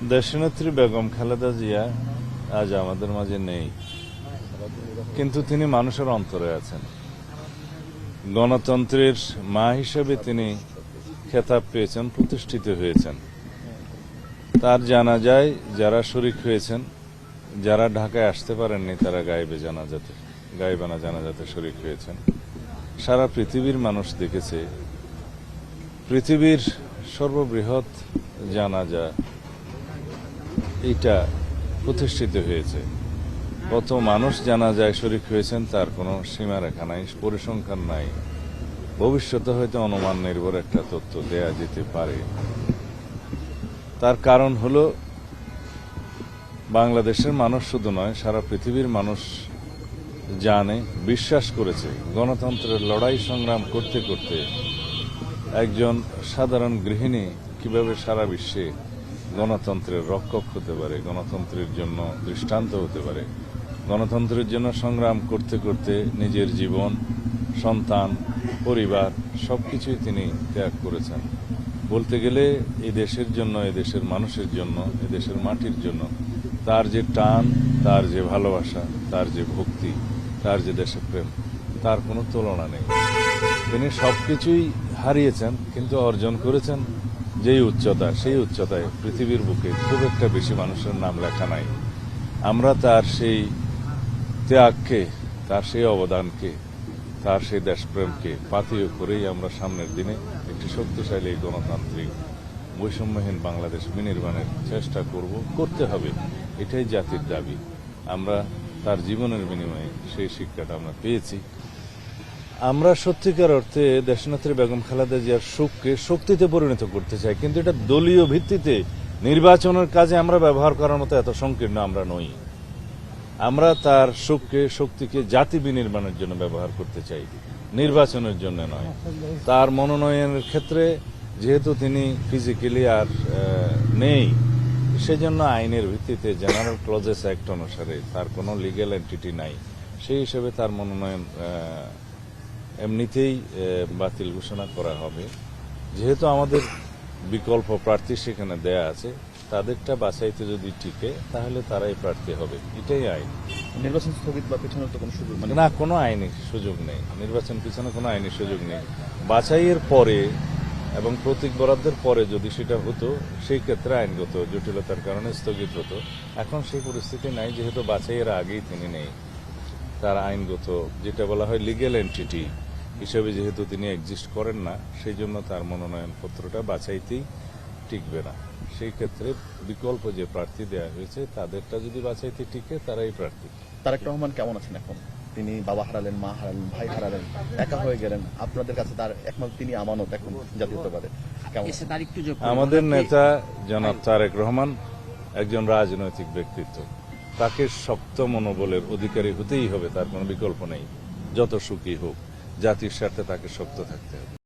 দেশনেত্রী বেগম খালেদা জিয়া আজ আমাদের মাঝে নেই, কিন্তু তিনি মানুষের অন্তরে আছেন। গণতন্ত্রের মা হিসেবে তিনি খেতাব পেয়েছেন, প্রতিষ্ঠিত হয়েছেন। তার জানাজায় যারা শরিক হয়েছেন, যারা ঢাকায় আসতে পারেননি, তারা গায়েবানা জানাজাতে শরিক হয়েছেন। সারা পৃথিবীর মানুষ দেখেছে পৃথিবীর সর্ববৃহৎ জানাজা এটা প্রতিষ্ঠিত হয়েছে। কত মানুষ জানাজায় শরিক হয়েছেন তার কোনো সীমারেখা নাই, পরিসংখ্যান নাই। ভবিষ্যতে হয়তো অনুমান নির্ভর একটা তথ্য দেয়া যেতে পারে। তার কারণ হলো বাংলাদেশের মানুষ শুধু নয়, সারা পৃথিবীর মানুষ জানে, বিশ্বাস করেছে গণতন্ত্রের লড়াই সংগ্রাম করতে করতে একজন সাধারণ গৃহিণী কিভাবে সারা বিশ্বে গণতন্ত্রের রক্ষক হতে পারে, গণতন্ত্রের জন্য দৃষ্টান্ত হতে পারে। গণতন্ত্রের জন্য সংগ্রাম করতে করতে নিজের জীবন, সন্তান, পরিবার সবকিছুই তিনি ত্যাগ করেছেন। বলতে গেলে এই দেশের জন্য, এই দেশের মানুষের জন্য, এই দেশের মাটির জন্য তার যে টান, তার যে ভালোবাসা, তার যে ভক্তি, তার যে দেশপ্রেম, তার কোনো তুলনা নেই। তিনি সবকিছুই হারিয়েছেন, কিন্তু অর্জন করেছেন যেই উচ্চতা, সেই উচ্চতায় পৃথিবীর বুকে খুব একটা বেশি মানুষের নাম লেখা নাই। আমরা তার সেই ত্যাগকে, তার সেই অবদানকে, তার সেই দেশপ্রেমকে পাথেয় করেই আমরা সামনের দিনে একটি শক্তিশালী গণতান্ত্রিক বৈষম্যহীন বাংলাদেশ বিনির্মাণের চেষ্টা করতে হবে। এটাই জাতির দাবি। আমরা তার জীবনের বিনিময়ে সেই শিক্ষাটা আমরা পেয়েছি। আমরা সত্যিকার অর্থে দেশনেত্রী বেগম খালেদা জিয়ার সুখকে শক্তিতে পরিণত করতে চাই, কিন্তু এটা দলীয় ভিত্তিতে নির্বাচনের কাজে আমরা ব্যবহার করার মতো এত সংকীর্ণ আমরা নই। আমরা তার সুখকে, শক্তিকে জাতি বিনির্মাণের জন্য ব্যবহার করতে চাই, নির্বাচনের জন্য নয়। তার মনোনয়নের ক্ষেত্রে যেহেতু তিনি ফিজিক্যালি আর নেই, সেজন্য আইনের ভিত্তিতে জেনারেল ক্লজেস অ্যাক্ট অনুসারে তার কোনো লিগ্যাল এন্টিটি নাই। সেই হিসেবে তার মনোনয়ন এমনিতেই বাতিল ঘোষণা করা হবে। যেহেতু আমাদের বিকল্প প্রার্থী সেখানে দেয়া আছে, তাদেরটা বাছাইতে যদি টিকে তাহলে তারাই প্রার্থী হবে, এটাই আইন। নির্বাচন স্থগিত বা পেছনের তো কোনো সুযোগ না, কোনো আইনি সুযোগ নেই। নির্বাচন পিছনে কোনো আইনি সুযোগ নেই। বাছাইয়ের পরে এবং প্রতীক বরাদ্দের পরে যদি সেটা হতো, সেই ক্ষেত্রে আইনগত জটিলতার কারণে স্থগিত হতো। এখন সেই পরিস্থিতি নাই, যেহেতু বাছাইয়ের আগেই তিনি নেই। তার আইনগত যেটা বলা হয় লিগ্যাল এন্টিটি হিসেবে যেহেতু তিনি এক্সিস্ট করেন না, সেই জন্য তার মনোনয়ন পত্রটা বাছাইতেই টিকবে না। সেই ক্ষেত্রে বিকল্প যে প্রার্থী দেওয়া হয়েছে তাদেরটা যদি বাছাইতে টিকে, তারাই প্রার্থী। তারেক রহমান কেমন আছেন এখন? তিনি বাবা হারালেন, মা হারালেন, ভাই হারালেন, একা হয়ে গেলেন। আপনাদের কাছে তার একমাত্র তিনি আমানত এখন জাতীয়তাবাদে। আমাদের নেতা জনাব তারেক রহমান একজন রাজনৈতিক ব্যক্তিত্ব। তাকে শক্ত মনোবলের অধিকারী হতেই হবে, তার কোনো বিকল্প নেই। যত সুখী হোক, জাতির স্বার্থে তাকে শক্ত থাকতে হবে।